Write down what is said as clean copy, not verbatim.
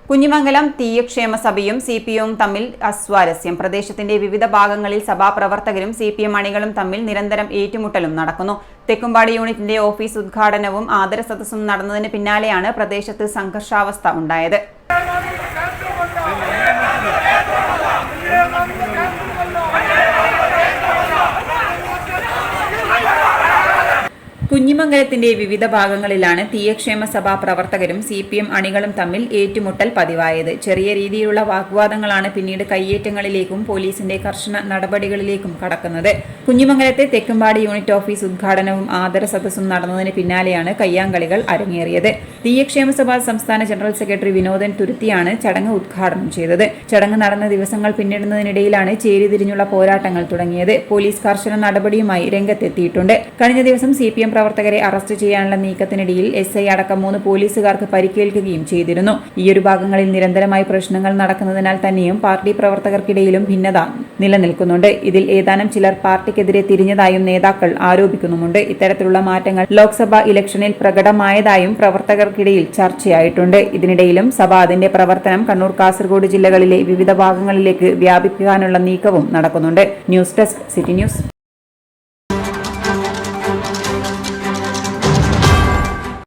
കുഞ്ഞിമംഗലം തീയക്ഷേമ സഭയും സിപിഎമ്മും തമ്മിൽ അസ്വാരസ്യം. പ്രദേശത്തിന്റെ വിവിധ ഭാഗങ്ങളിൽ സഭാപ്രവർത്തകരും സിപിഎം അണികളും തമ്മിൽ നിരന്തരം ഏറ്റുമുട്ടലും നടക്കുന്നു. തെക്കുംപാടി യൂണിറ്റിന്റെ ഓഫീസ് ഉദ്ഘാടനവും ആദരസദസ്സും നടന്നതിന് പിന്നാലെയാണ് പ്രദേശത്ത് സംഘർഷാവസ്ഥ ഉണ്ടായത്. കുഞ്ഞിമംഗലത്തിന്റെ വിവിധ ഭാഗങ്ങളിലാണ് തീയക്ഷേമ സഭാ പ്രവർത്തകരും സിപിഎം അണികളും തമ്മിൽ ഏറ്റുമുട്ടൽ പതിവായത്. ചെറിയ രീതിയിലുള്ള വാഗ്വാദങ്ങളാണ് പിന്നീട് കയ്യേറ്റങ്ങളിലേക്കും പോലീസിന്റെ കർശന നടപടികളിലേക്കും കടക്കുന്നത്. കുഞ്ഞിമംഗലത്തെ തെക്കുംപാടി യൂണിറ്റ് ഓഫീസ് ഉദ്ഘാടനവും ആദര സദസ്സും നടന്നതിന് പിന്നാലെയാണ് കയ്യാങ്കളികൾ അരങ്ങേറിയത്. തീയക്ഷേമ സഭ സംസ്ഥാന ജനറൽ സെക്രട്ടറി വിനോദൻ തുരുത്തിയാണ് ചടങ്ങ് ഉദ്ഘാടനം ചെയ്തത്. ചടങ്ങ് നടന്ന ദിവസങ്ങൾ പിന്നിടുന്നതിനിടയിലാണ് ചേരിതിരിഞ്ഞുള്ള പോരാട്ടങ്ങൾ തുടങ്ങിയത്. പോലീസ് കർശന നടപടിയുമായി രംഗത്തെത്തിയിട്ടുണ്ട്. കഴിഞ്ഞ ദിവസം സിപിഎം പ്രവർത്തകരെ അറസ്റ്റ് ചെയ്യാനുള്ള നീക്കത്തിനിടയിൽ എസ്ഐ അടക്കം 3 പോലീസുകാർക്ക് പരിക്കേൽക്കുകയും ചെയ്തിരുന്നു. ഈയൊരു ഭാഗങ്ങളിൽ നിരന്തരമായി പ്രശ്നങ്ങൾ നടക്കുന്നതിനാൽ തന്നെയും പാർട്ടി പ്രവർത്തകർക്കിടയിലും ഭിന്നത നിലനിൽക്കുന്നുണ്ട്. ഇതിൽ ഏതാനും ചിലർ പാർട്ടിക്കെതിരെ തിരിഞ്ഞതായും നേതാക്കൾ ആരോപിക്കുന്നുമുണ്ട്. ഇത്തരത്തിലുള്ള മാറ്റങ്ങൾ ലോക്സഭാ ഇലക്ഷനിൽ പ്രകടമായതായും പ്രവർത്തകർക്കിടയിൽ ചർച്ചയായിട്ടുണ്ട്. ഇതിനിടയിലും സഭ അതിന്റെ പ്രവർത്തനം കണ്ണൂർ, കാസർഗോഡ് ജില്ലകളിലെ വിവിധ ഭാഗങ്ങളിലേക്ക് വ്യാപിപ്പിക്കാനുള്ള നീക്കവും നടക്കുന്നുണ്ട്. News desk, city news.